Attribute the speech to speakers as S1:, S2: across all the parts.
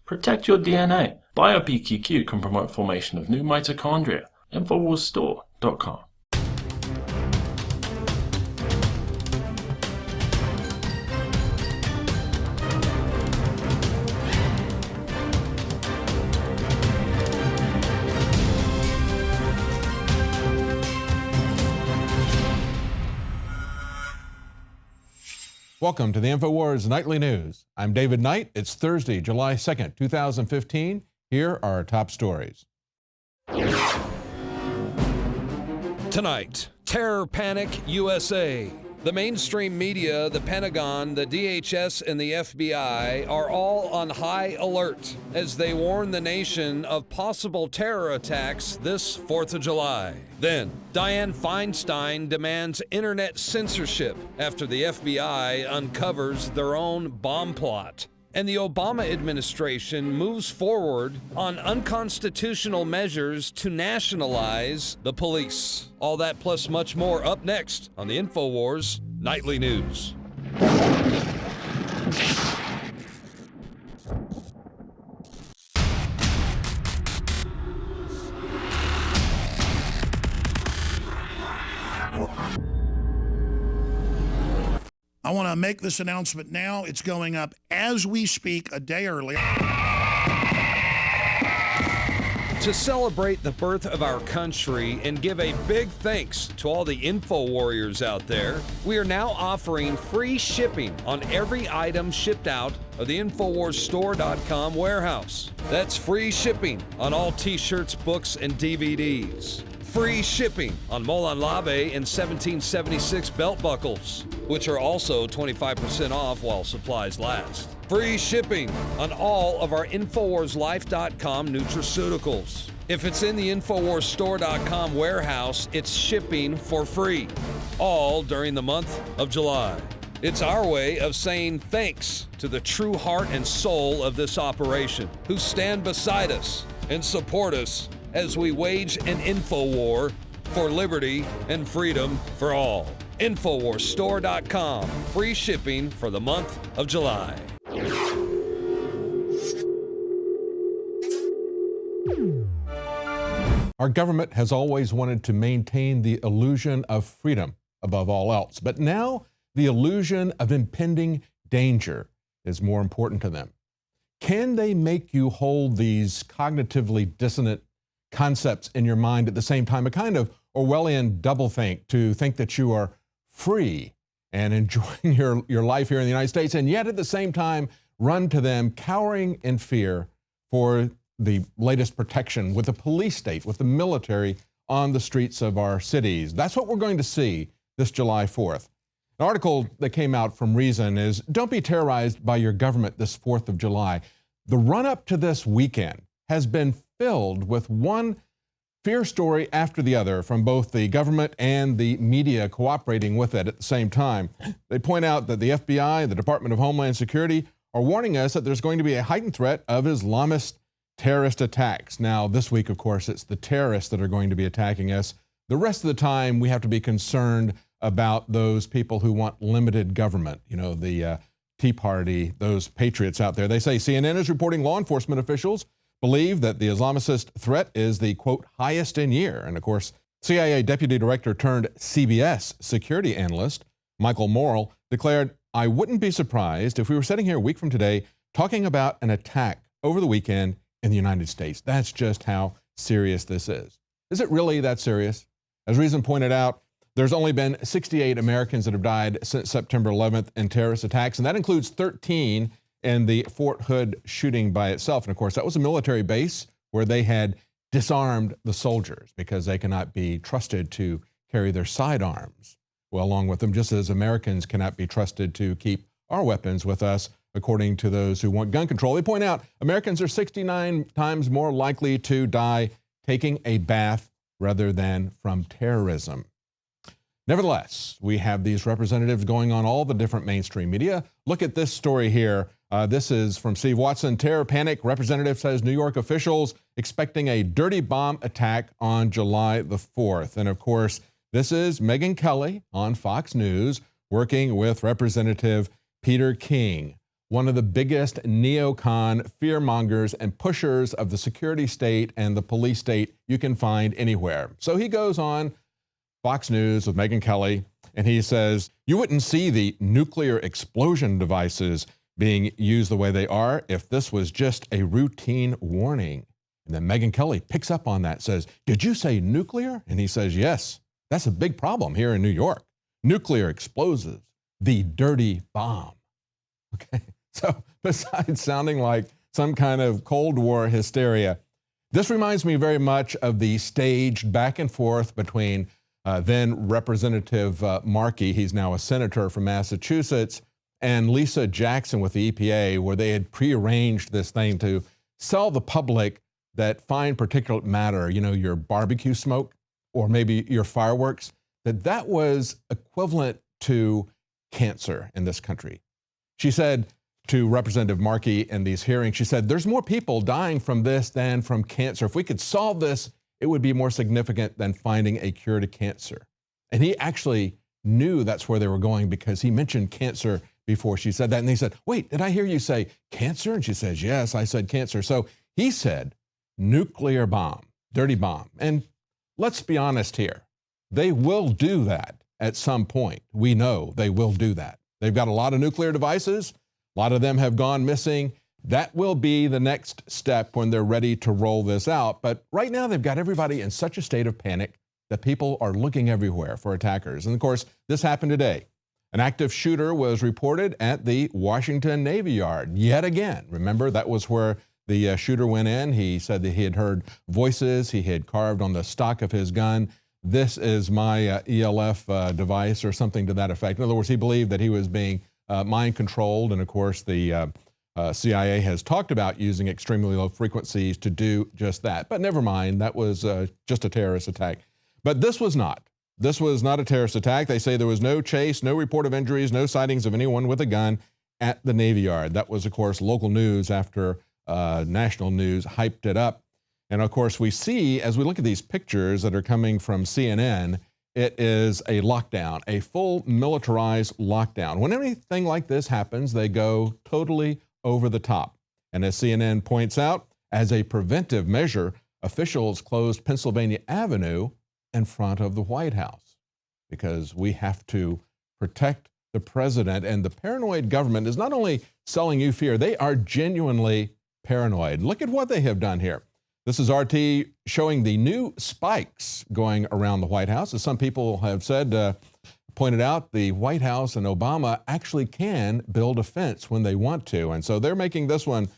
S1: Protect your DNA. BioPQQ can promote formation of new mitochondria. Infowarsstore.com.
S2: Welcome to the Infowars Nightly News. I'm David Knight. It's Thursday, July 2nd, 2015. Here are our top stories.
S3: Tonight, Terror Panic USA. The mainstream media, the Pentagon, the DHS, and the FBI are all on high alert as they warn the nation of possible terror attacks this 4th of July. Then, Dianne Feinstein demands internet censorship after the FBI uncovers their own bomb plot. And the Obama administration moves forward on unconstitutional measures to nationalize the police. All that plus much more up next on the Infowars Nightly News.
S4: I want to make this announcement now. It's going up as we speak, a day early.
S3: To celebrate the birth of our country and give a big thanks to all the info warriors out there, we are now offering free shipping on every item shipped out of the InfowarsStore.com warehouse. That's free shipping on all t-shirts, books, and DVDs. Free shipping on Molon Labe and 1776 belt buckles, which are also 25% off while supplies last. Free shipping on all of our InfowarsLife.com nutraceuticals. If it's in the InfowarsStore.com warehouse, it's shipping for free, all during the month of July. It's our way of saying thanks to the true heart and soul of this operation, who stand beside us and support us as we wage an info war for liberty and freedom for all. InfowarsStore.com. Free shipping for the month of July.
S2: Our government has always wanted to maintain the illusion of freedom above all else, but now the illusion of impending danger is more important to them. Can they make you hold these cognitively dissonant concepts in your mind at the same time, a kind of Orwellian doublethink, to think that you are free and enjoying your life here in the United States, and yet at the same time run to them cowering in fear for the latest protection with the police state, with the military on the streets of our cities. That's what we're going to see this July 4th. An article that came out from Reason is, "Don't be terrorized by your government this 4th of July." The run-up to this weekend has been filled with one fear story after the other from both the government and the media cooperating with it at the same time. They point out that the FBI and the Department of Homeland Security are warning us that there's going to be a heightened threat of Islamist terrorist attacks. Now, this week, of course, it's the terrorists that are going to be attacking us. The rest of the time, we have to be concerned about those people who want limited government, the Tea Party, those patriots out there. They say CNN is reporting law enforcement officials believe that the Islamist threat is the, quote, highest in year. And of course, CIA Deputy Director turned CBS security analyst Michael Morrell declared, "I wouldn't be surprised if we were sitting here a week from today talking about an attack over the weekend in the United States." That's just how serious this is. Is it really that serious? As Reason pointed out, there's only been 68 Americans that have died since September 11th in terrorist attacks, and that includes 13 in the Fort Hood shooting by itself. And of course, that was a military base where they had disarmed the soldiers because they cannot be trusted to carry their sidearms well along with them, just as Americans cannot be trusted to keep our weapons with us, according to those who want gun control. They point out Americans are 69 times more likely to die taking a bath rather than from terrorism. Nevertheless, we have these representatives going on all the different mainstream media. Look at this story here. This is from Steve Watson. Terror panic. Representative says New York officials expecting a dirty bomb attack on July the 4th. And of course, this is Megyn Kelly on Fox News working with Representative Peter King. one of the biggest neocon fearmongers and pushers of the security state and the police state you can find anywhere. So he goes on Fox News with Megyn Kelly, and he says, you wouldn't see the nuclear explosion devices being used the way they are if this was just a routine warning. And then Megyn Kelly picks up on that, says, did you say nuclear? And he says, yes, that's a big problem here in New York. Nuclear explosives, the dirty bomb. Okay, so besides sounding like some kind of Cold War hysteria, this reminds me very much of the staged back and forth between then Representative Markey, he's now a senator from Massachusetts, and Lisa Jackson with the EPA, where they had prearranged this thing to sell the public that fine particulate matter, you know, your barbecue smoke or maybe your fireworks, that was equivalent to cancer in this country. She said to Representative Markey in these hearings, she said, there's more people dying from this than from cancer. If we could solve this, it would be more significant than finding a cure to cancer. And he actually knew that's where they were going because he mentioned cancer before she said that. And he said, wait, did I hear you say cancer? And she says, yes, I said cancer. So he said nuclear bomb, dirty bomb. And let's be honest here. They will do that at some point. We know they will do that. They've got a lot of nuclear devices. A lot of them have gone missing. That will be the next step when they're ready to roll this out. But right now, they've got everybody in such a state of panic that people are looking everywhere for attackers. And of course, this happened today. An active shooter was reported at the Washington Navy Yard yet again. Remember, that was where the shooter went in. He said that he had heard voices. He had carved on the stock of his gun, this is my ELF device, or something to that effect. In other words, he believed that he was being mind controlled. And of course, the CIA has talked about using extremely low frequencies to do just that. But never mind, that was just a terrorist attack. But this was not. This was not a terrorist attack. They say there was no chase, no report of injuries, no sightings of anyone with a gun at the Navy Yard. That was, of course, local news after national news hyped it up. And of course, we see, as we look at these pictures that are coming from CNN, it is a lockdown, a full militarized lockdown. When anything like this happens, they go totally over the top. And as CNN points out, as a preventive measure, officials closed Pennsylvania Avenue in front of the White House because we have to protect the president. And the paranoid government is not only selling you fear, they are genuinely paranoid. Look at what they have done here. This is RT showing the new spikes going around the White House. As some people have said, pointed out, the White House and Obama actually can build a fence when they want to. And so they're making this one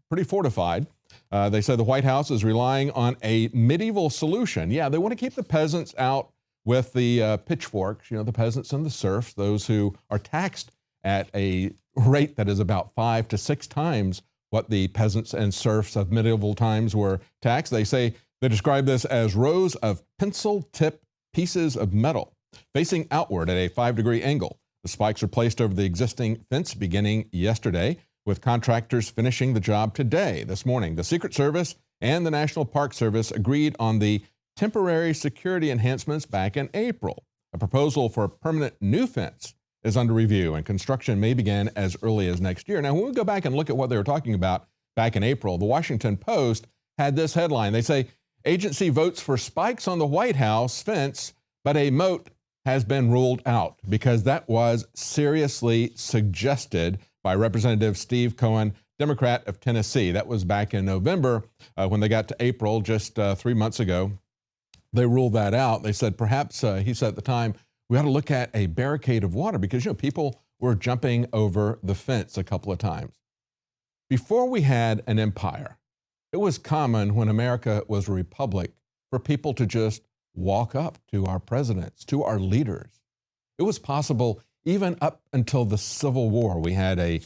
S2: pretty fortified. They said the White House is relying on a medieval solution. Yeah, they want to keep the peasants out with the pitchforks, you know, the peasants and the serfs, those who are taxed at a rate that is about 5 to 6 times what the peasants and serfs of medieval times were taxed. They say they describe this as rows of pencil-tip pieces of metal facing outward at a 5-degree angle. The spikes are placed over the existing fence beginning yesterday, with contractors finishing the job today, this morning. The Secret Service and the National Park Service agreed on the temporary security enhancements back in April. A proposal for a permanent new fence is under review, and construction may begin as early as next year. Now, when we go back and look at what they were talking about back in April, the Washington Post had this headline. They say, agency votes for spikes on the White House fence, but a moat has been ruled out because that was seriously suggested by Representative Steve Cohen, Democrat of Tennessee. That was back in November. When they got to April, just 3 months ago, they ruled that out. They said, perhaps, he said at the time, we ought to look at a barricade of water because, you know, people were jumping over the fence a couple of times. Before we had an empire, it was common when America was a republic for people to just walk up to our presidents, to our leaders. It was possible even up until the Civil War. We had a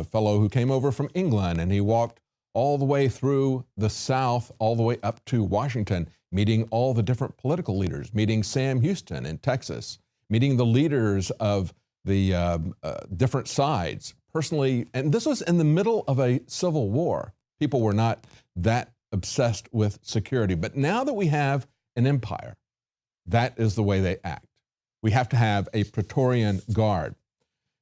S2: fellow who came over from England, and he walked all the way through the South, all the way up to Washington, meeting all the different political leaders, meeting Sam Houston in Texas, meeting the leaders of the different sides personally. And this was in the middle of a civil war. People were not that obsessed with security. But now that we have an empire, that is the way they act. We have to have a Praetorian Guard.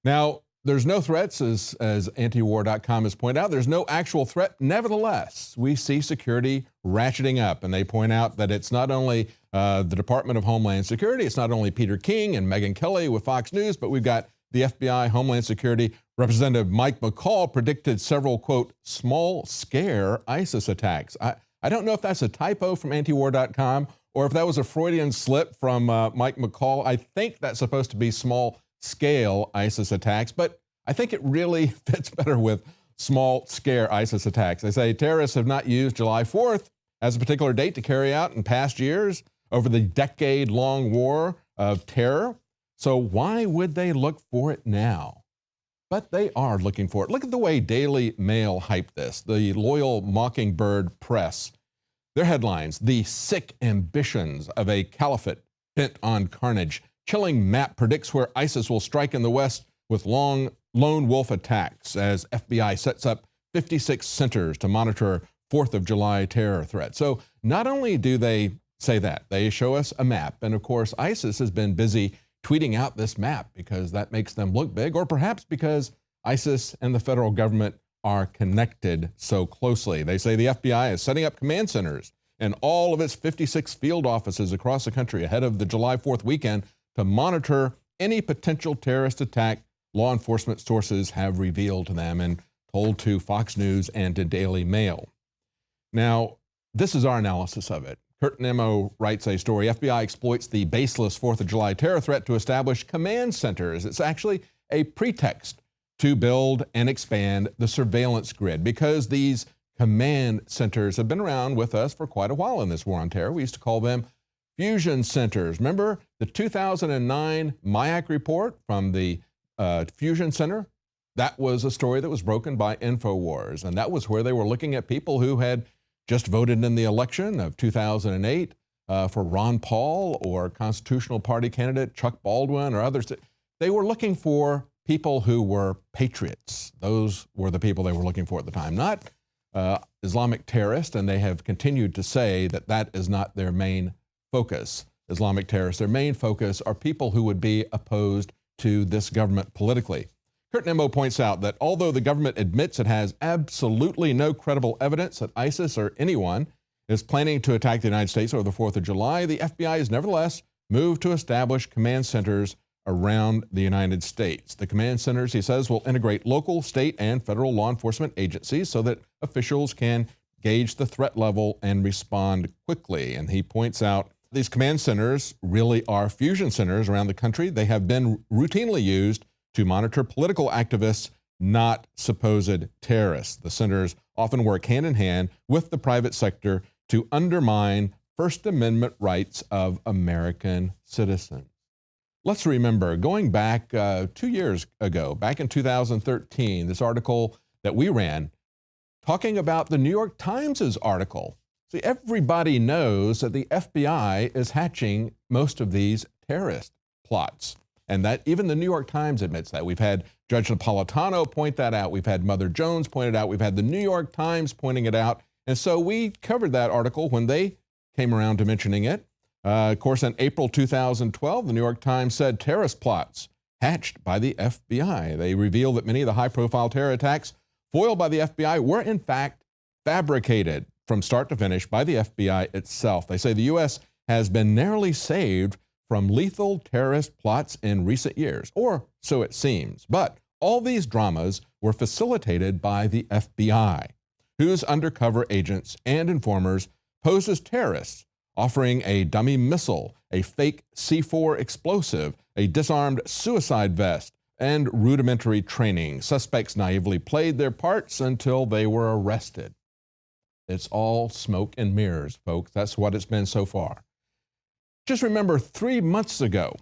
S2: Now, there's no threats, as antiwar.com has pointed out. There's no actual threat. Nevertheless, we see security ratcheting up, and they point out that it's not only the Department of Homeland Security, it's not only Peter King and Megyn Kelly with Fox News, but we've got the FBI, Homeland Security. Representative Mike McCall predicted several, quote, small scare ISIS attacks. I don't know if that's a typo from antiwar.com or if that was a Freudian slip from Mike McCall. I think that's supposed to be small scale ISIS attacks, but I think it really fits better with small scare ISIS attacks. They say terrorists have not used July 4th as a particular date to carry out in past years over the decade-long war of terror. So why would they look for it now? But they are looking for it. Look at the way Daily Mail hyped this, the loyal Mockingbird press. Their headlines, the sick ambitions of a caliphate bent on carnage. Chilling map predicts where ISIS will strike in the West with lone wolf attacks as FBI sets up 56 centers to monitor 4th of July terror threats. So not only do they say that, they show us a map. And of course, ISIS has been busy tweeting out this map because that makes them look big, or perhaps because ISIS and the federal government are connected so closely. They say the FBI is setting up command centers in all of its 56 field offices across the country ahead of the July 4th weekend to monitor any potential terrorist attack, law enforcement sources have revealed to them and told to Fox News and to Daily Mail. Now, this is our analysis of it. Kurt Nemo writes a story, FBI exploits the baseless 4th of July terror threat to establish command centers. It's actually a pretext to build and expand the surveillance grid because these command centers have been around with us for quite a while in this war on terror. We used to call them fusion centers. Remember the 2009 MIAC report from the Fusion Center? That was a story that was broken by Infowars, and that was where they were looking at people who had just voted in the election of 2008 for Ron Paul or Constitutional Party candidate Chuck Baldwin or others. They were looking for people who were patriots. Those were the people they were looking for at the time, not Islamic terrorists, and they have continued to say that that is not their main focus, Islamic terrorists. Their main focus are people who would be opposed to this government politically. Kurt Nemo points out that although the government admits it has absolutely no credible evidence that ISIS or anyone is planning to attack the United States over the 4th of July, the FBI has nevertheless moved to establish command centers around the United States. The command centers, he says, will integrate local, state, and federal law enforcement agencies so that officials can gauge the threat level and respond quickly. And he points out these command centers really are fusion centers around the country. They have been routinely used to monitor political activists, not supposed terrorists. The centers often work hand in hand with the private sector to undermine First Amendment rights of American citizens. Let's remember, going back 2 years ago, back in 2013, this article that we ran talking about the New York Times' article. See, everybody knows that the FBI is hatching most of these terrorist plots, and that even the New York Times admits that. We've had Judge Napolitano point that out. We've had Mother Jones point it out. We've had the New York Times pointing it out. And so we covered that article when they came around to mentioning it. Of course, in April 2012, the New York Times said terrorist plots hatched by the FBI. They revealed that many of the high-profile terror attacks foiled by the FBI were in fact fabricated from start to finish by the FBI itself. They say the U.S. has been narrowly saved from lethal terrorist plots in recent years, or so it seems. But all these dramas were facilitated by the FBI, whose undercover agents and informers posed as terrorists, offering a dummy missile, a fake C4 explosive, a disarmed suicide vest, and rudimentary training. Suspects naively played their parts until they were arrested. It's all smoke and mirrors, folks. That's what it's been so far. Just remember 3 months ago,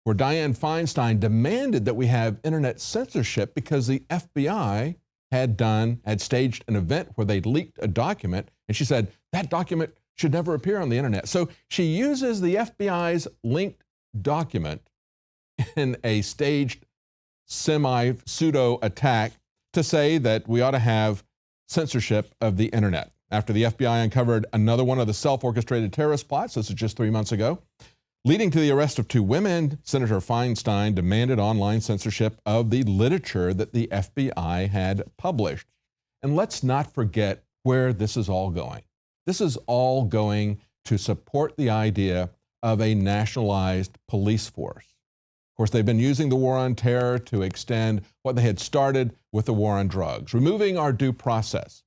S2: where Dianne Feinstein demanded that we have internet censorship because the FBI had staged an event where they leaked a document, and she said that document should never appear on the internet. So she uses the FBI's linked document in a staged semi-pseudo attack to say that we ought to have censorship of the internet. After the FBI uncovered another one of the self-orchestrated terrorist plots, this is just 3 months ago, Leading to the arrest of 2 women, Senator Feinstein demanded online censorship of the literature that the FBI had published. And let's not forget where this is all going. This is all going to support the idea of a nationalized police force. Of course, they've been using the war on terror to extend what they had started with the war on drugs, removing our due process,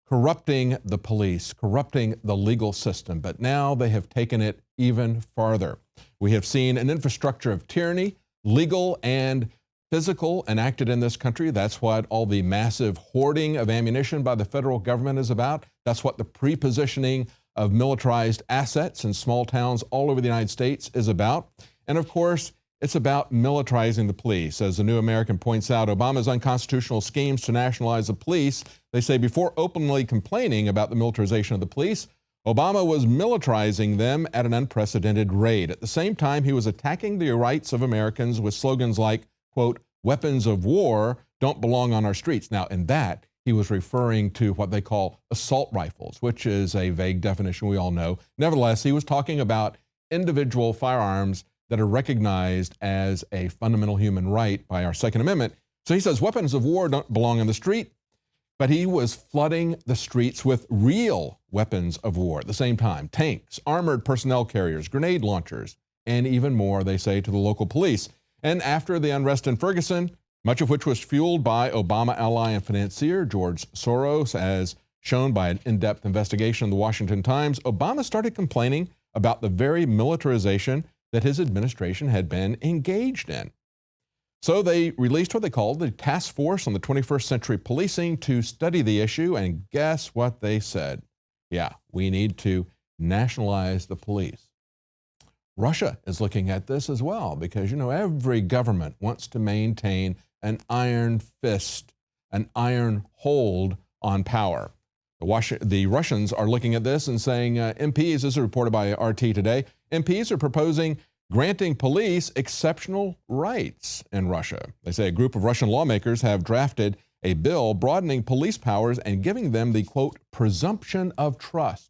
S2: corrupting the police, corrupting the legal system. But now they have taken it even farther. We have seen an infrastructure of tyranny, legal and physical, enacted in this country. That's what all the massive hoarding of ammunition by the federal government is about. That's what the pre-positioning of militarized assets in small towns all over the United States is about. And of course, it's about militarizing the police. As the New American points out, Obama's unconstitutional schemes to nationalize the police, they say before openly complaining about the militarization of the police, Obama was militarizing them at an unprecedented rate. At the same time, he was attacking the rights of Americans with slogans like, quote, weapons of war don't belong on our streets. Now, in that, he was referring to what they call assault rifles, which is a vague definition we all know. Nevertheless, he was talking about individual firearms that are recognized as a fundamental human right by our Second Amendment. So he says weapons of war don't belong on the street, but he was flooding the streets with real weapons of war at the same time. Tanks, armored personnel carriers, grenade launchers, and even more, they say, to the local police. And after the unrest in Ferguson, much of which was fueled by Obama ally and financier George Soros, as shown by an in-depth investigation in the Washington Times, Obama started complaining about the very militarization that his administration had been engaged in. So they released what they called the Task Force on the 21st Century Policing to study the issue, and guess what they said? Yeah, we need to nationalize the police. Russia is looking at this as well because, you know, every government wants to maintain an iron fist, an iron hold on power. The Russians are looking at this and saying, MPs, this is reported by RT today, MPs are proposing granting police exceptional rights in Russia. They say a group of Russian lawmakers have drafted a bill broadening police powers and giving them the, quote, presumption of trust.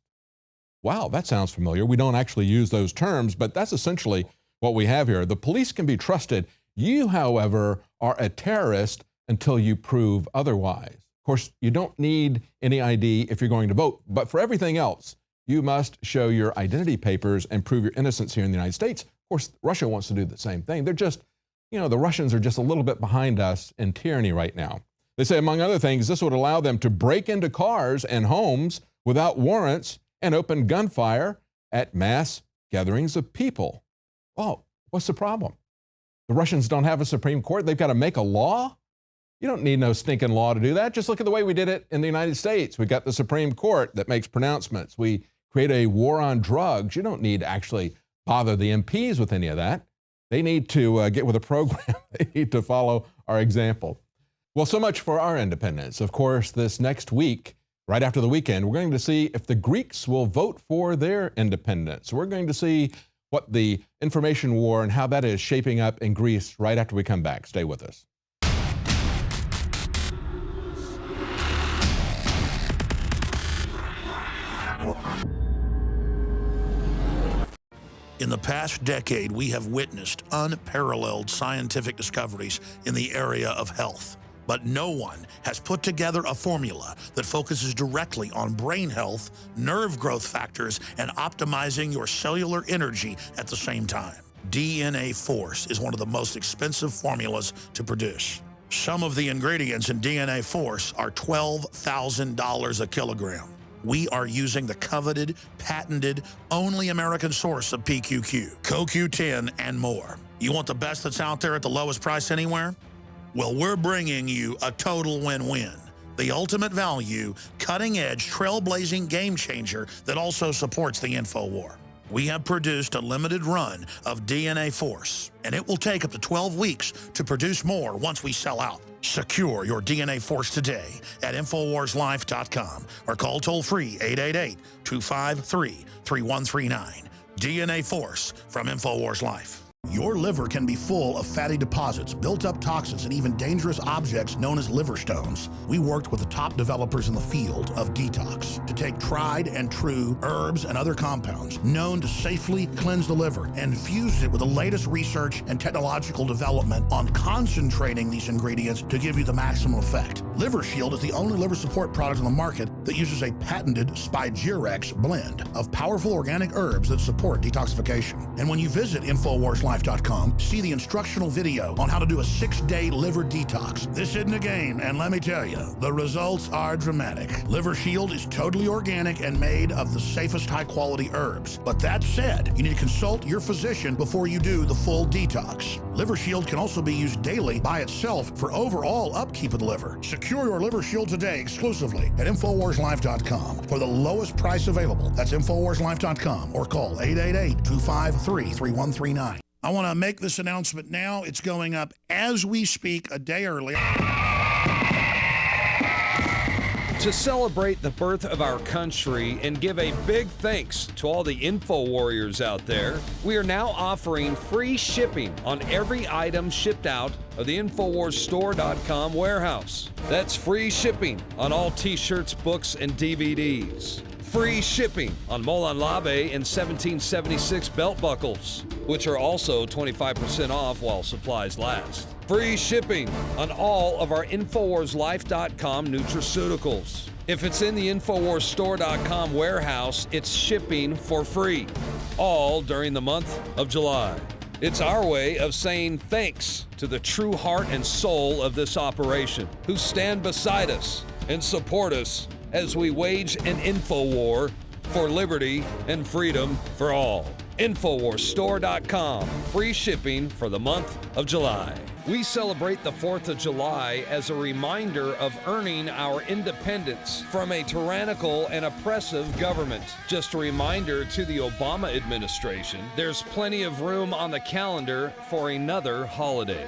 S2: Wow, that sounds familiar. We don't actually use those terms, but that's essentially what we have here. The police can be trusted. You, however, are a terrorist until you prove otherwise. Of course, you don't need any ID if you're going to vote, but for everything else, you must show your identity papers and prove your innocence here in the United States. Of course, Russia wants to do the same thing. They're just, you know, the Russians are just a little bit behind us in tyranny right now. They say, among other things, this would allow them to break into cars and homes without warrants and open gunfire at mass gatherings of people. Well, what's the problem? The Russians don't have a Supreme Court. They've got to make a law. You don't need no stinking law to do that. Just look at the way we did it in the United States. We got the Supreme Court that makes pronouncements. We create a war on drugs. You don't need to actually bother the MPs with any of that. They need to get with a program. They need to follow our example. Well, so much for our independence. Of course, this next week, right after the weekend, we're going to see if the Greeks will vote for their independence. We're going to see what the information war and how that is shaping up in Greece right after we come back. Stay with us.
S4: In the past decade, we have witnessed unparalleled scientific discoveries in the area of health. But no one has put together a formula that focuses directly on brain health, nerve growth factors, and optimizing your cellular energy at the same time. DNA Force is one of the most expensive formulas to produce. Some of the ingredients in DNA Force are $12,000 a kilogram. We are using the coveted, patented, only American source of PQQ, CoQ10, and more. You want the best that's out there at the lowest price anywhere? Well, we're bringing you a total win-win. The ultimate value, cutting-edge, trailblazing game changer that also supports the InfoWar. We have produced a limited run of DNA Force, and it will take up to 12 weeks to produce more once we sell out. Secure your DNA Force today at InfoWarsLife.com or call toll-free 888-253-3139. DNA Force from InfoWars Life. Your liver can be full of fatty deposits, built-up toxins, and even dangerous objects known as liver stones. We worked with the top developers in the field of detox to take tried and true herbs and other compounds known to safely cleanse the liver and fused it with the latest research and technological development on concentrating these ingredients to give you the maximum effect. Liver Shield is the only liver support product on the market that uses a patented Spygirex blend of powerful organic herbs that support detoxification. And when you visit InfoWarsLife.com, see the instructional video on how to do a 6-day liver detox. This isn't a game, and let me tell you, the results are dramatic. Liver Shield is totally organic and made of the safest high-quality herbs. But that said, you need to consult your physician before you do the full detox. Liver Shield can also be used daily by itself for overall upkeep of the liver. Secure your Liver Shield today exclusively at InfoWarsLife.com for the lowest price available. That's InfoWarsLife.com or call 888-253-3139. I want to make this announcement now. It's going up as we speak, a day early.
S3: To celebrate the birth of our country and give a big thanks to all the info warriors out there, we are now offering free shipping on every item shipped out of the InfoWarsStore.com warehouse. That's free shipping on all t-shirts, books, and DVDs. Free shipping on Molon Labe and 1776 belt buckles, which are also 25% off while supplies last. Free shipping on all of our InfoWarsLife.com nutraceuticals. If it's in the InfoWarsStore.com warehouse, it's shipping for free, all during the month of July. It's our way of saying thanks to the true heart and soul of this operation, who stand beside us and support us as we wage an info war for liberty and freedom for all. InfoWarsStore.com, free shipping for the month of July. We celebrate the 4th of July as a reminder of earning our independence from a tyrannical and oppressive government. Just a reminder to the Obama administration, there's plenty of room on the calendar for another holiday.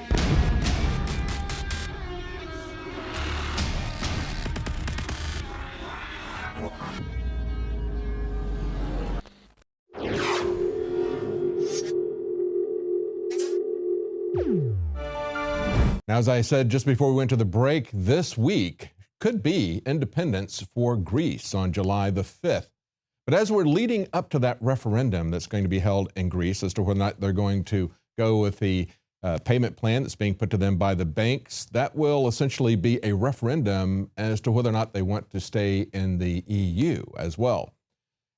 S2: Now, as I said just before we went to the break, this week could be independence for Greece on July the 5th. But as we're leading up to that referendum that's going to be held in Greece as to whether or not they're going to go with the payment plan that's being put to them by the banks, that will essentially be a referendum as to whether or not they want to stay in the EU as well.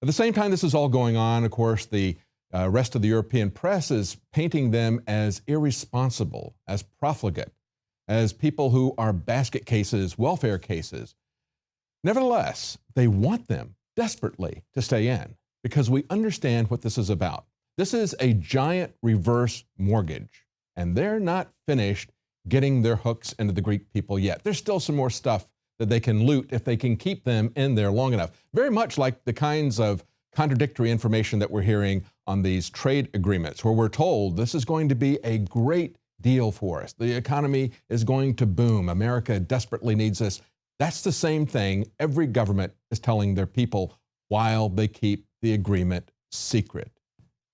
S2: At the same time this is all going on, of course, the rest of the European press is painting them as irresponsible, as profligate, as people who are basket cases, welfare cases. Nevertheless, they want them desperately to stay in because we understand what this is about. This is a giant reverse mortgage, and they're not finished getting their hooks into the Greek people yet. There's still some more stuff that they can loot if they can keep them in there long enough. Very much like the kinds of contradictory information that we're hearing on these trade agreements, where we're told this is going to be a great deal for us. The economy is going to boom. America desperately needs this. That's the same thing every government is telling their people while they keep the agreement secret.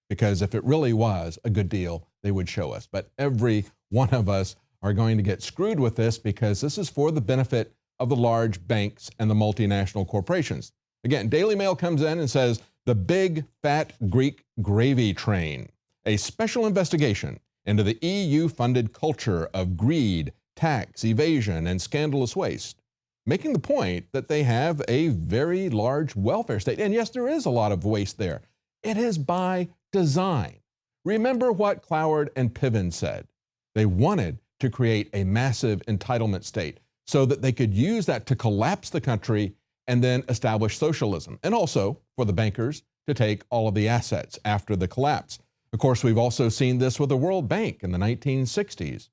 S2: Because if it really was a good deal, they would show us. But every one of us are going to get screwed with this because this is for the benefit of the large banks and the multinational corporations. Again, Daily Mail comes in and says, the big fat Greek gravy train, a special investigation into the EU-funded culture of greed, tax, evasion, and scandalous waste, making the point that they have a very large welfare state. And yes, there is a lot of waste there. It is by design. Remember what Cloward and Piven said. They wanted to create a massive entitlement state so that they could use that to collapse the country and then establish socialism, and also for the bankers to take all of the assets after the collapse. Of course, we've also seen this with the World Bank in the 1960s,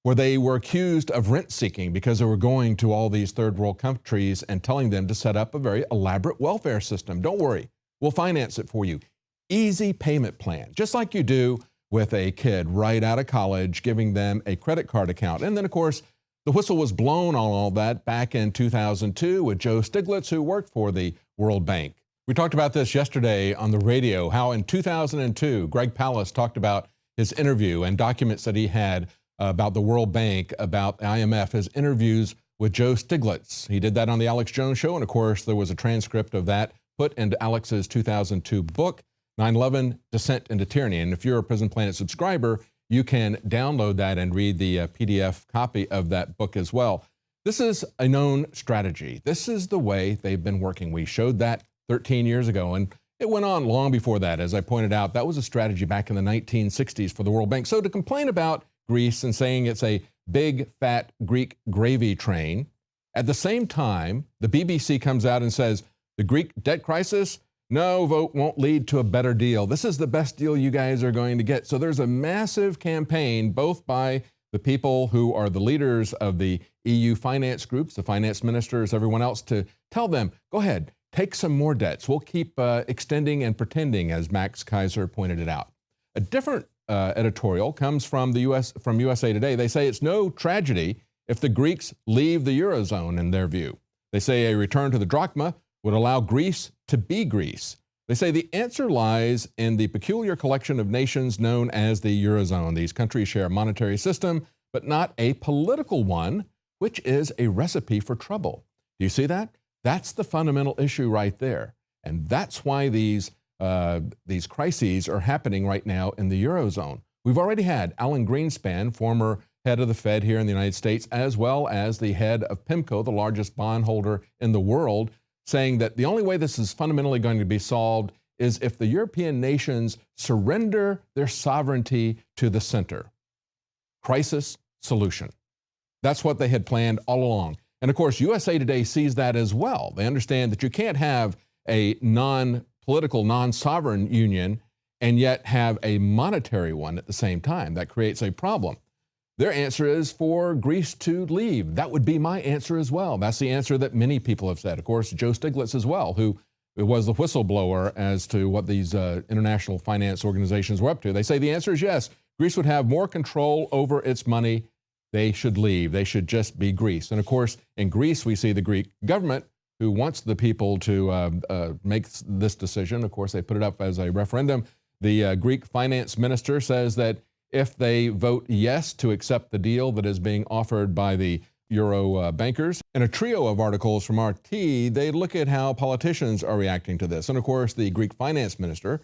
S2: where they were accused of rent-seeking because they were going to all these third world countries and telling them to set up a very elaborate welfare system. Don't worry, we'll finance it for you. Easy payment plan, just like you do with a kid right out of college, giving them a credit card account. And then, of course, the whistle was blown on all that back in 2002 with Joe Stiglitz, who worked for the World Bank. We talked about this yesterday on the radio, how in 2002, Greg Palast talked about his interview and documents that he had about the World Bank, about IMF, his interviews with Joe Stiglitz. He did that on the Alex Jones Show, and of course there was a transcript of that put into Alex's 2002 book, 9/11, Descent into Tyranny. And if you're a Prison Planet subscriber, you can download that and read the PDF copy of that book as well. This is a known strategy. This is the way they've been working. We showed that 13 years ago, and it went on long before that. As I pointed out, that was a strategy back in the 1960s for the World Bank. So to complain about Greece and saying it's a big, fat Greek gravy train, at the same time, the BBC comes out and says, the Greek debt crisis, no vote won't lead to a better deal. This is the best deal you guys are going to get. So there's a massive campaign, both by the people who are the leaders of the EU finance groups, the finance ministers, everyone else, to tell them, go ahead, take some more debts. We'll keep extending and pretending, as Max Kaiser pointed it out. A different editorial comes from from USA Today. They say it's no tragedy if the Greeks leave the Eurozone, in their view. They say a return to the drachma would allow Greece to be Greece. They say the answer lies in the peculiar collection of nations known as the Eurozone. These countries share a monetary system, but not a political one, which is a recipe for trouble. Do you see that? That's the fundamental issue right there. And that's why these crises are happening right now in the Eurozone. We've already had Alan Greenspan, former head of the Fed here in the United States, as well as the head of PIMCO, the largest bondholder in the world, saying that the only way this is fundamentally going to be solved is if the European nations surrender their sovereignty to the center. Crisis, solution. That's what they had planned all along. And of course, USA Today sees that as well. They understand that you can't have a non-political, non-sovereign union and yet have a monetary one at the same time. That creates a problem. Their answer is for Greece to leave. That would be my answer as well. That's the answer that many people have said. Of course, Joe Stiglitz as well, who was the whistleblower as to what these international finance organizations were up to. They say the answer is yes. Greece would have more control over its money. They should leave. They should just be Greece. And of course, in Greece, we see the Greek government who wants the people to make this decision. Of course, they put it up as a referendum. The Greek finance minister says that if they vote yes to accept the deal that is being offered by the Euro bankers. In a trio of articles from RT, they look at how politicians are reacting to this. And of course, the Greek finance minister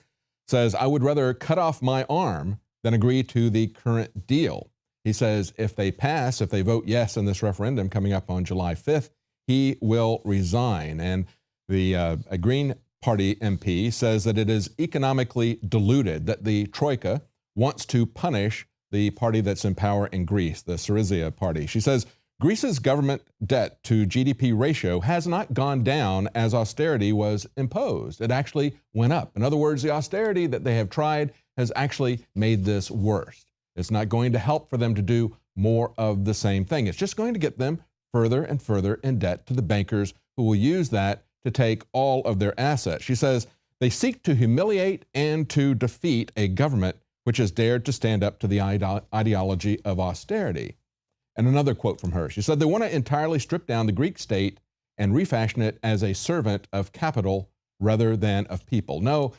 S2: says, I would rather cut off my arm than agree to the current deal. He says if they vote yes in this referendum coming up on July 5th, he will resign. And the Green Party MP says that it is economically deluded, that the Troika wants to punish the party that's in power in Greece, the Syriza party. She says Greece's government debt to GDP ratio has not gone down as austerity was imposed. It actually went up. In other words, the austerity that they have tried has actually made this worse. It's not going to help for them to do more of the same thing. It's just going to get them further and further in debt to the bankers who will use that to take all of their assets. She says they seek to humiliate and to defeat a government which has dared to stand up to the ideology of austerity. And another quote from her, she said, they want to entirely strip down the Greek state and refashion it as a servant of capital rather than of people. No,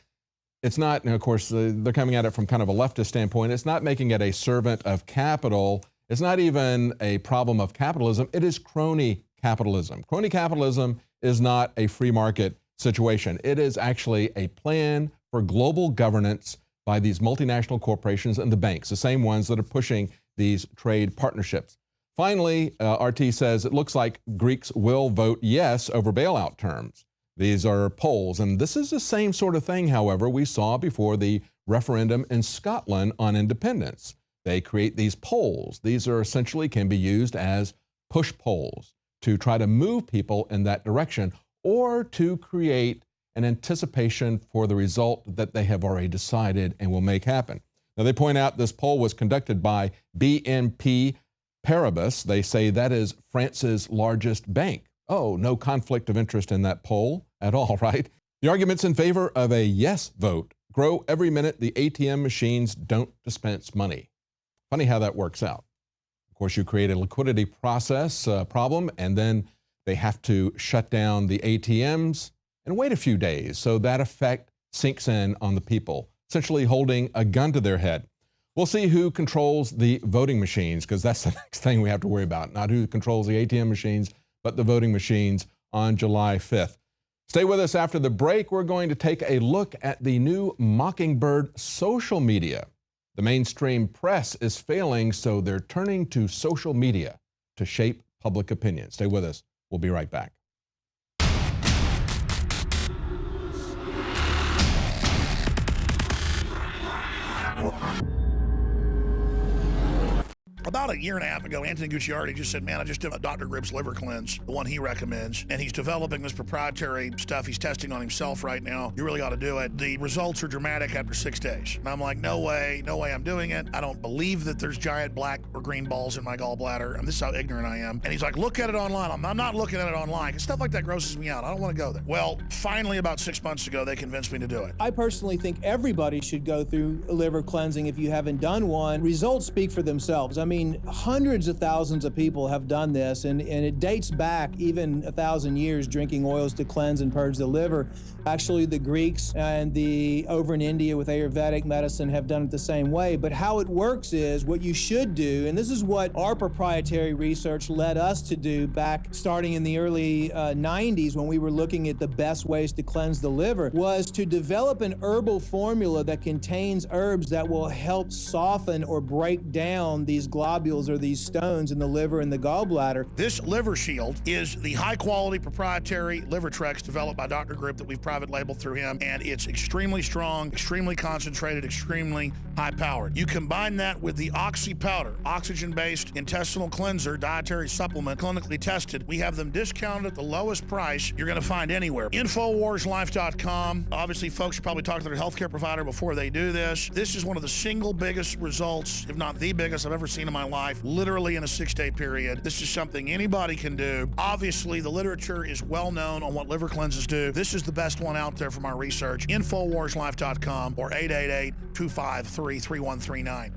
S2: it's not, and of course, they're coming at it from kind of a leftist standpoint. It's not making it a servant of capital. It's not even a problem of capitalism. It is crony capitalism. Crony capitalism is not a free market situation. It is actually a plan for global governance by these multinational corporations and the banks, the same ones that are pushing these trade partnerships. Finally, RT says it looks like Greeks will vote yes over bailout terms. These are polls, and this is the same sort of thing, however, we saw before the referendum in Scotland on independence. They create these polls. These are essentially can be used as push polls to try to move people in that direction or to create an anticipation for the result that they have already decided and will make happen. Now, they point out this poll was conducted by BNP Paribas. They say that is France's largest bank. Oh, no conflict of interest in that poll at all, right? The arguments in favor of a yes vote grow every minute the ATM machines don't dispense money. Funny how that works out. Of course, you create a liquidity process problem, and then they have to shut down the ATMs and wait a few days, so that effect sinks in on the people, essentially holding a gun to their head. We'll see who controls the voting machines, because that's the next thing we have to worry about. Not who controls the ATM machines, but the voting machines on July 5th. Stay with us after the break. We're going to take a look at the new Mockingbird social media. The mainstream press is failing, so they're turning to social media to shape public opinion. Stay with us. We'll be right back.
S4: About a year and a half ago, Anthony Gucciardi just said, man, I just did a Dr. Gribb's liver cleanse, the one he recommends, and he's developing this proprietary stuff he's testing on himself right now. You really ought to do it. The results are dramatic after 6 days. And I'm like, no way I'm doing it. I don't believe that there's giant black or green balls in my gallbladder. And this is how ignorant I am. And he's like, look at it online. I'm not looking at it online, because stuff like that grosses me out. I don't want to go there. Well, finally, about 6 months ago, they convinced me to do it.
S5: I personally think everybody should go through a liver cleansing if you haven't done one. Results speak for themselves. I mean, hundreds of thousands of people have done this, and it dates back even 1,000 years, drinking oils to cleanse and purge the liver. Actually, the Greeks and over in India with Ayurvedic medicine have done it the same way. But how it works is, what you should do, and this is what our proprietary research led us to do back starting in the early 90s, when we were looking at the best ways to cleanse the liver, was to develop an herbal formula that contains herbs that will help soften or break down these globules or these stones in the liver and the gallbladder.
S4: This liver shield is the high-quality proprietary liver Trex developed by Dr. Grip that we've private labeled through him, and it's extremely strong, extremely concentrated, extremely high-powered. You combine that with the Oxy powder, oxygen-based intestinal cleanser, dietary supplement, clinically tested. We have them discounted at the lowest price you're going to find anywhere. Infowarslife.com. Obviously, folks should probably talk to their healthcare provider before they do this. This is one of the single biggest results, if not the biggest, I've ever seen in my life, literally in a 6-day period. This is something anybody can do. Obviously, the literature is well known on what liver cleanses do. This is the best one out there from our research. Infowarslife.com or 888-253-3139.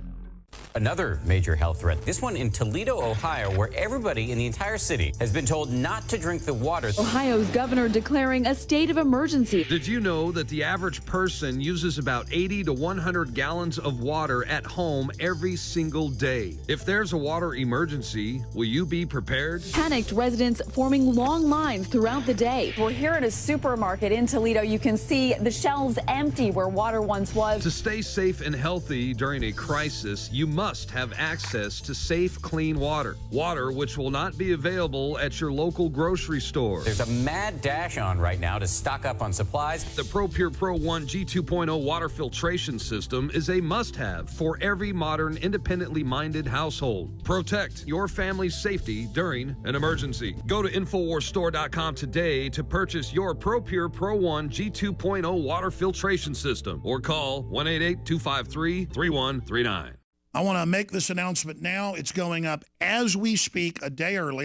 S6: Another major health threat, this one in Toledo, Ohio, where everybody in the entire city has been told not to drink the water.
S7: Ohio's governor declaring a state of emergency.
S3: Did you know that the average person uses about 80 to 100 gallons of water at home every single day? If there's a water emergency, will you be prepared?
S7: Panicked residents forming long lines throughout the day.
S8: We're here at a supermarket in Toledo. You can see the shelves empty where water once was.
S3: To stay safe and healthy during a crisis, you must have access to safe, clean water. Water which will not be available at your local grocery store.
S6: There's a mad dash on right now to stock up on supplies.
S3: The ProPure Pro 1 G2.0 water filtration system is a must-have for every modern, independently minded household. Protect your family's safety during an emergency. Go to InfoWarsStore.com today to purchase your ProPure Pro 1 G2.0 water filtration system, or call 1-888-253-3139.
S4: I want to make this announcement now. It's going up as we speak, a day early.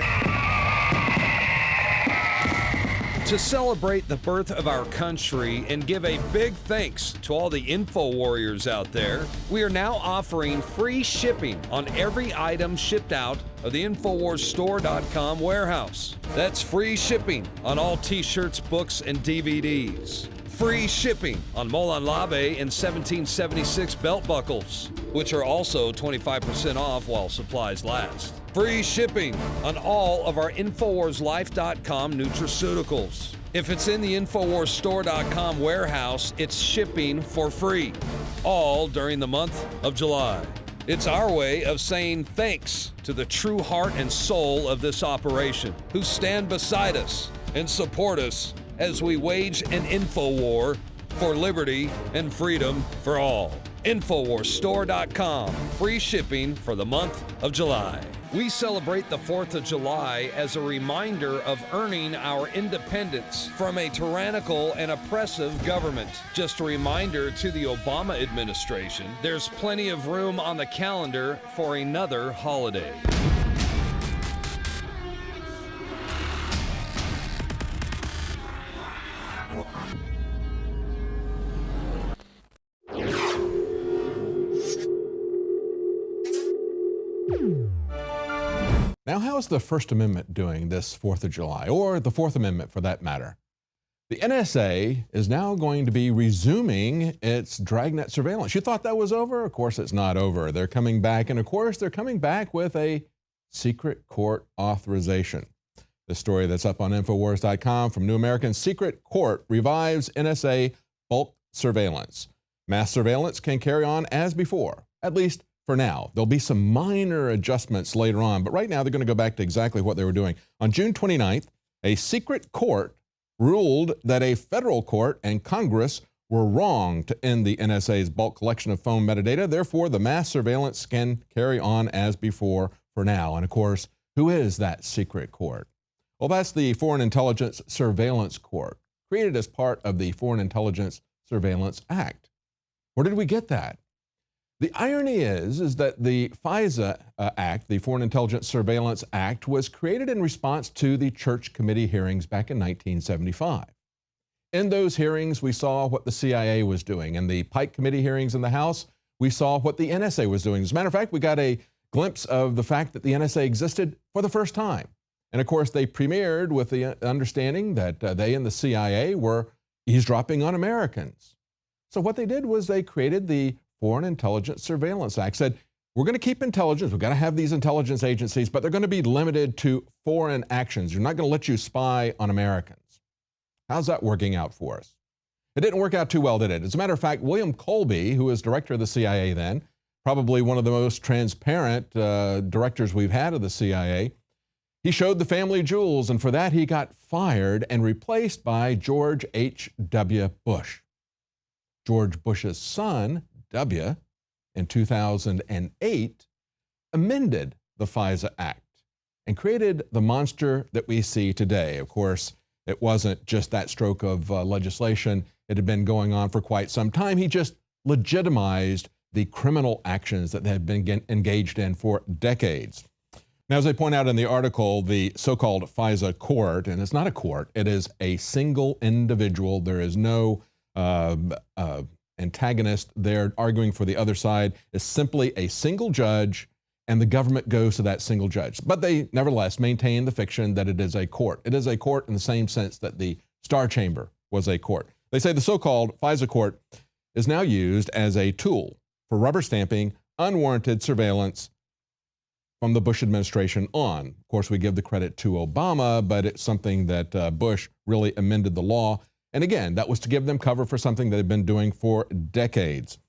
S3: To celebrate the birth of our country and give a big thanks to all the info warriors out there, we are now offering free shipping on every item shipped out of the InfoWarsStore.com warehouse. That's free shipping on all t-shirts, books, and DVDs. Free shipping on Molon Labe and 1776 belt buckles, which are also 25% off while supplies last. Free shipping on all of our InfoWarsLife.com nutraceuticals. If it's in the InfoWarsStore.com warehouse, it's shipping for free, all during the month of July. It's our way of saying thanks to the true heart and soul of this operation, who stand beside us and support us as we wage an info war for liberty and freedom for all. InfoWarsStore.com, free shipping for the month of July. We celebrate the 4th of July as a reminder of earning our independence from a tyrannical and oppressive government. Just a reminder to the Obama administration, there's plenty of room on the calendar for another holiday.
S2: Now, how is the First Amendment doing this 4th of July, or the Fourth Amendment for that matter? The NSA is now going to be resuming its dragnet surveillance. You thought that was over? Of course, it's not over. They're coming back, and of course, they're coming back with a secret court authorization. The story that's up on Infowars.com from New American: Secret Court revives NSA bulk surveillance. Mass surveillance can carry on as before, at least for now. There'll be some minor adjustments later on, but right now they're going to go back to exactly what they were doing. On June 29th, a secret court ruled that a federal court and Congress were wrong to end the NSA's bulk collection of phone metadata. Therefore, the mass surveillance can carry on as before for now. And of course, who is that secret court? Well, that's the Foreign Intelligence Surveillance Court, created as part of the Foreign Intelligence Surveillance Act. Where did we get that? The irony is that the FISA Act, the Foreign Intelligence Surveillance Act, was created in response to the Church Committee hearings back in 1975. In those hearings, we saw what the CIA was doing. In the Pike Committee hearings in the House, we saw what the NSA was doing. As a matter of fact, we got a glimpse of the fact that the NSA existed for the first time. And of course, they premiered with the understanding that they and the CIA were eavesdropping on Americans. So what they did was they created the Foreign Intelligence Surveillance Act, said, we're going to keep intelligence, we've got to have these intelligence agencies, but they're going to be limited to foreign actions. You're not going to let you spy on Americans. How's that working out for us? It didn't work out too well, did it? As a matter of fact, William Colby, who was director of the CIA then, probably one of the most transparent directors we've had of the CIA, he showed the family jewels, and for that he got fired and replaced by George H.W. Bush. George Bush's son, W., in 2008, amended the FISA Act and created the monster that we see today. Of course, it wasn't just that stroke of legislation. It had been going on for quite some time. He just legitimized the criminal actions that they had been engaged in for decades. Now, as I point out in the article, the so-called FISA court, and it's not a court, it is a single individual. There is no antagonist there arguing for the other side. It's simply a single judge, and the government goes to that single judge. But they nevertheless maintain the fiction that it is a court. It is a court in the same sense that the Star Chamber was a court. They say the so-called FISA court is now used as a tool for rubber stamping unwarranted surveillance from the Bush administration on. Of course, we give the credit to Obama, but it's something that Bush really amended the law. And again, that was to give them cover for something they had been doing for decades.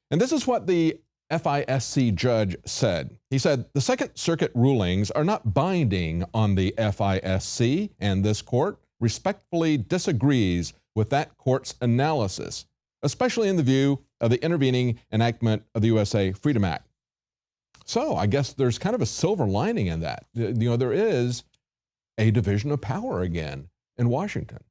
S2: And this is what the FISC judge said. He said, the Second Circuit rulings are not binding on the FISC, and this court respectfully disagrees with that court's analysis, especially in the view of the intervening enactment of the USA Freedom Act. So I guess there's kind of a silver lining in that. You know, there is a division of power again in Washington.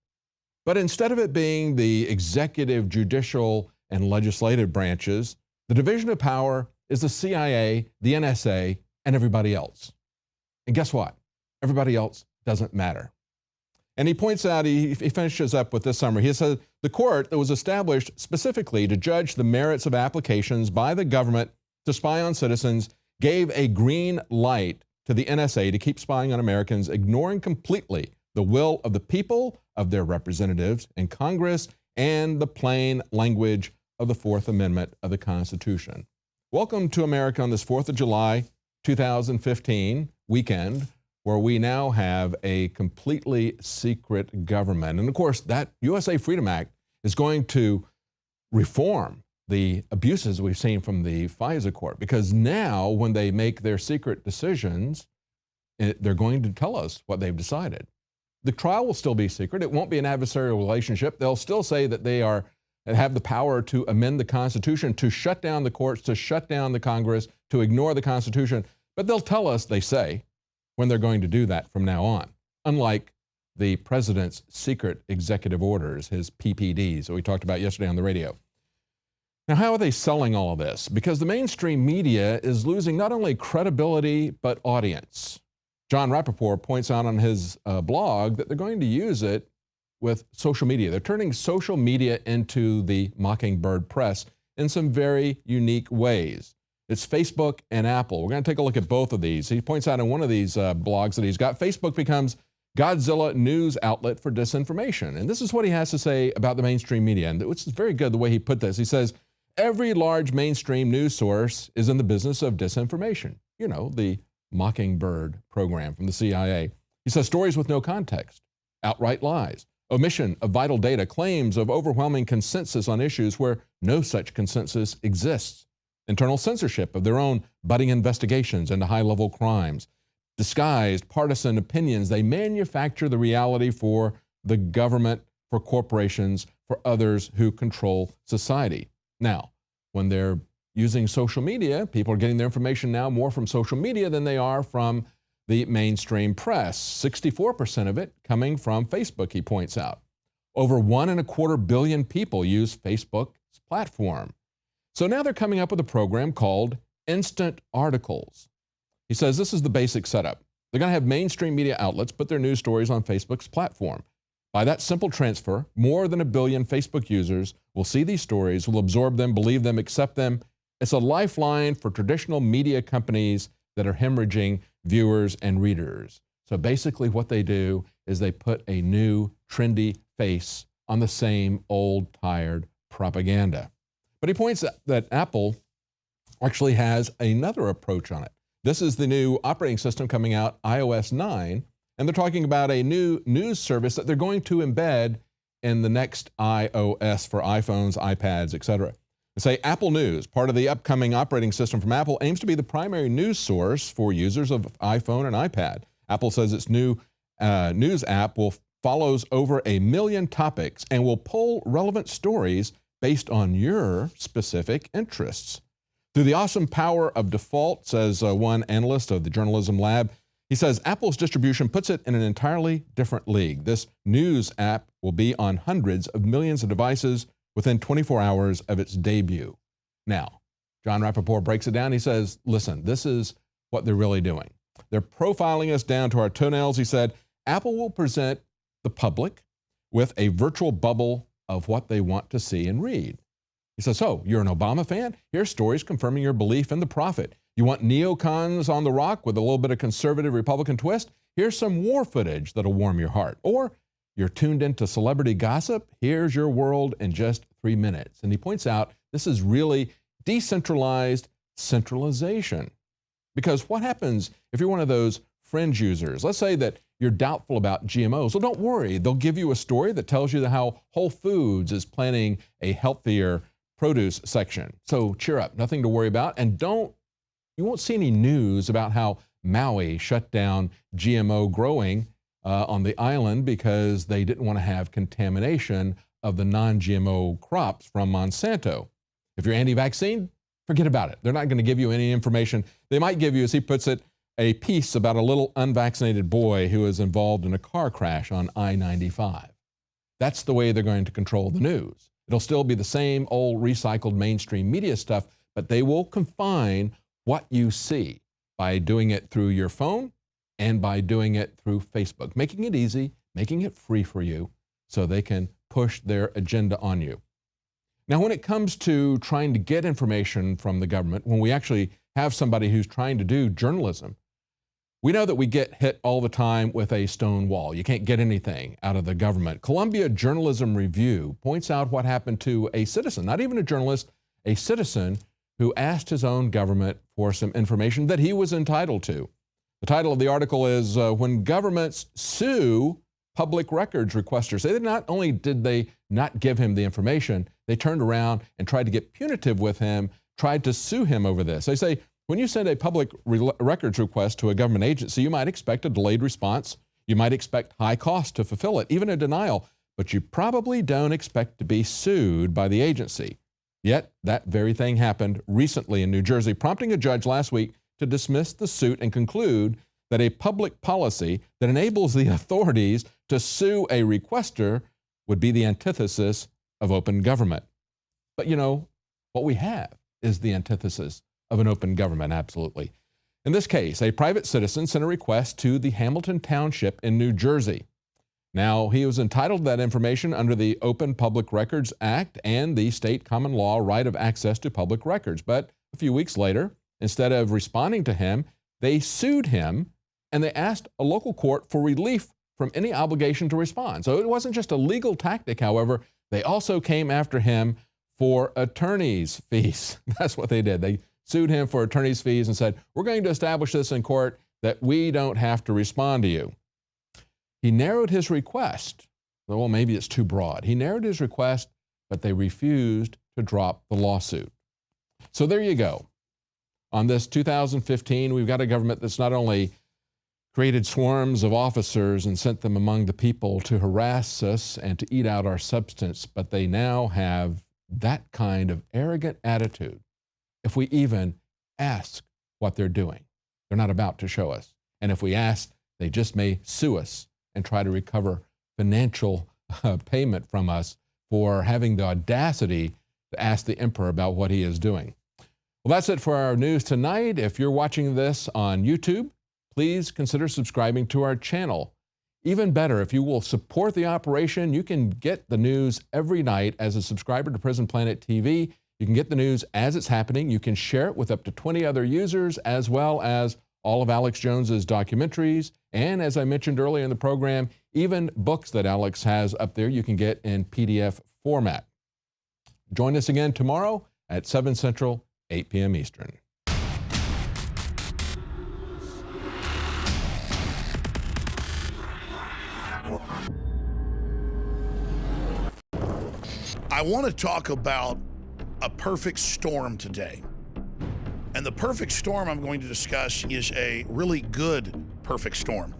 S2: But instead of it being the executive, judicial, and legislative branches, the division of power is the CIA, the NSA, and everybody else. And guess what? Everybody else doesn't matter. And he points out, he finishes up with this summary. He says, the court that was established specifically to judge the merits of applications by the government to spy on citizens gave a green light to the NSA to keep spying on Americans, ignoring completely the will of the people, of their representatives in Congress, and the plain language of the Fourth Amendment of the Constitution. Welcome to America on this 4th of July, 2015 weekend, where we now have a completely secret government. And of course, that USA Freedom Act is going to reform the abuses we've seen from the FISA court, because now when they make their secret decisions, they're going to tell us what they've decided. The trial will still be secret. It won't be an adversarial relationship. They'll still say that they have the power to amend the Constitution, to shut down the courts, to shut down the Congress, to ignore the Constitution. But they'll tell us, they say, when they're going to do that from now on, unlike the president's secret executive orders, his PPDs that we talked about yesterday on the radio. Now, how are they selling all of this? Because the mainstream media is losing not only credibility, but audience. John Rappaport points out on his blog that they're going to use it with social media. They're turning social media into the Mockingbird press in some very unique ways. It's Facebook and Apple. We're going to take a look at both of these. He points out in one of these blogs that he's got, Facebook becomes Godzilla news outlet for disinformation. And this is what he has to say about the mainstream media, and which is very good the way he put this. He says, every large mainstream news source is in the business of disinformation. You know, the Mockingbird program from the CIA. He says stories with no context, outright lies, omission of vital data, claims of overwhelming consensus on issues where no such consensus exists, internal censorship of their own budding investigations into high-level crimes, disguised partisan opinions. They manufacture the reality for the government, for corporations, for others who control society. Now, when they're using social media, people are getting their information now more from social media than they are from the mainstream press. 64% of it coming from Facebook, he points out. Over 1.25 billion people use Facebook's platform. So now they're coming up with a program called Instant Articles. He says this is the basic setup. They're going to have mainstream media outlets put their news stories on Facebook's platform. By that simple transfer, more than 1 billion Facebook users will see these stories, will absorb them, believe them, accept them. It's a lifeline for traditional media companies that are hemorrhaging viewers and readers. So basically what they do is they put a new trendy face on the same old tired propaganda. But he points out that Apple actually has another approach on it. This is the new operating system coming out, iOS 9, and they're talking about a new news service that they're going to embed in the next iOS for iPhones, iPads, etc. They say Apple News, part of the upcoming operating system from Apple, aims to be the primary news source for users of iPhone and iPad. Apple says its new news app follows over 1 million topics and will pull relevant stories based on your specific interests. Through the awesome power of default, says one analyst of the Journalism Lab, he says Apple's distribution puts it in an entirely different league. This news app will be on hundreds of millions of devices within 24 hours of its debut. Now, John Rappaport breaks it down. He says, listen, this is what they're really doing. They're profiling us down to our toenails. He said, Apple will present the public with a virtual bubble of what they want to see and read. He says, so you're an Obama fan? Here's stories confirming your belief in the prophet. You want neocons on the rock with a little bit of conservative Republican twist? Here's some war footage that'll warm your heart. Or you're tuned into celebrity gossip? Here's your world in just 3 minutes. And he points out this is really decentralized centralization. Because what happens if you're one of those fringe users? Let's say that you're doubtful about GMOs. Well, don't worry. They'll give you a story that tells you how Whole Foods is planning a healthier produce section. So cheer up, nothing to worry about. And you won't see any news about how Maui shut down GMO growing on the island because they didn't want to have contamination of the non-GMO crops from Monsanto. If you're anti-vaccine, forget about it. They're not going to give you any information. They might give you, as he puts it, a piece about a little unvaccinated boy who was involved in a car crash on I-95. That's the way they're going to control the news. It'll still be the same old recycled mainstream media stuff, but they will confine what you see by doing it through your phone and by doing it through Facebook, making it easy, making it free for you so they can push their agenda on you. Now, when it comes to trying to get information from the government, when we actually have somebody who's trying to do journalism, we know that we get hit all the time with a stone wall. You can't get anything out of the government. Columbia Journalism Review points out what happened to a citizen, not even a journalist, a citizen who asked his own government for some information that he was entitled to. The title of the article is When Governments Sue Public Records Requesters. They not only did they not give him the information, they turned around and tried to get punitive with him, tried to sue him over this. They say, when you send a public records request to a government agency, you might expect a delayed response. You might expect high cost to fulfill it, even a denial, but you probably don't expect to be sued by the agency. Yet that very thing happened recently in New Jersey, prompting a judge last week to dismiss the suit and conclude that a public policy that enables the authorities to sue a requester would be the antithesis of open government. But you know, what we have is the antithesis of an open government, absolutely. In this case, a private citizen sent a request to the Hamilton Township in New Jersey. Now, he was entitled to that information under the Open Public Records Act and the state common law right of access to public records. But a few weeks later, instead of responding to him, they sued him and they asked a local court for relief from any obligation to respond. So it wasn't just a legal tactic, however. They also came after him for attorney's fees. That's what they did. They sued him for attorney's fees and said, we're going to establish this in court that we don't have to respond to you. He narrowed his request. Well, maybe it's too broad. He narrowed his request, but they refused to drop the lawsuit. So there you go. On this 2015, we've got a government that's not only created swarms of officers and sent them among the people to harass us and to eat out our substance, but they now have that kind of arrogant attitude. If we even ask what they're doing, they're not about to show us. And if we ask, they just may sue us and try to recover financial payment from us for having the audacity to ask the emperor about what he is doing. Well, that's it for our news tonight. If you're watching this on YouTube, please consider subscribing to our channel. Even better, if you will support the operation, you can get the news every night as a subscriber to Prison Planet TV. You can get the news as it's happening. You can share it with up to 20 other users, as well as all of Alex Jones's documentaries. And as I mentioned earlier in the program, even books that Alex has up there you can get in PDF format. Join us again tomorrow at 7 Central, 8 p.m. Eastern.
S4: I want to talk about a perfect storm today. And the perfect storm I'm going to discuss is a really good perfect storm.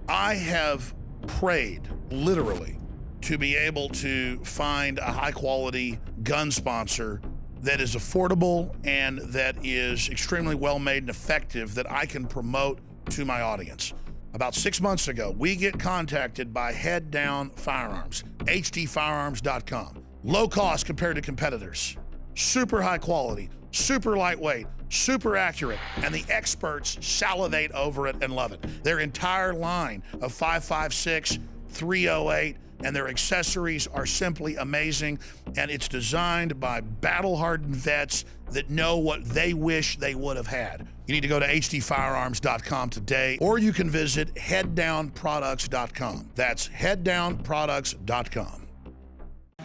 S4: I have prayed, literally, to be able to find a high-quality gun sponsor that is affordable and that is extremely well-made and effective that I can promote to my audience. About 6 months ago, we get contacted by Head Down Firearms, hdfirearms.com. Low cost compared to competitors, super high quality, super lightweight, super accurate, and the experts salivate over it and love it. Their entire line of 5.56, 308, and their accessories are simply amazing, and it's designed by battle-hardened vets that know what they wish they would have had. You need to go to hdfirearms.com today, or you can visit headdownproducts.com. That's headdownproducts.com.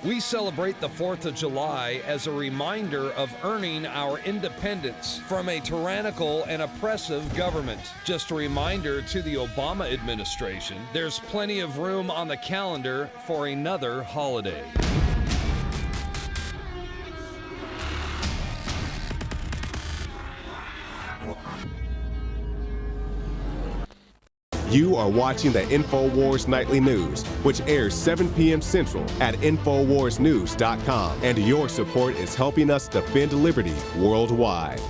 S3: We celebrate the 4th of July as a reminder of earning our independence from a tyrannical and oppressive government. Just a reminder to the Obama administration, there's plenty of room on the calendar for another holiday.
S9: You are watching the Infowars Nightly News, which airs 7 p.m. Central at InfoWarsNews.com. And your support is helping us defend liberty worldwide.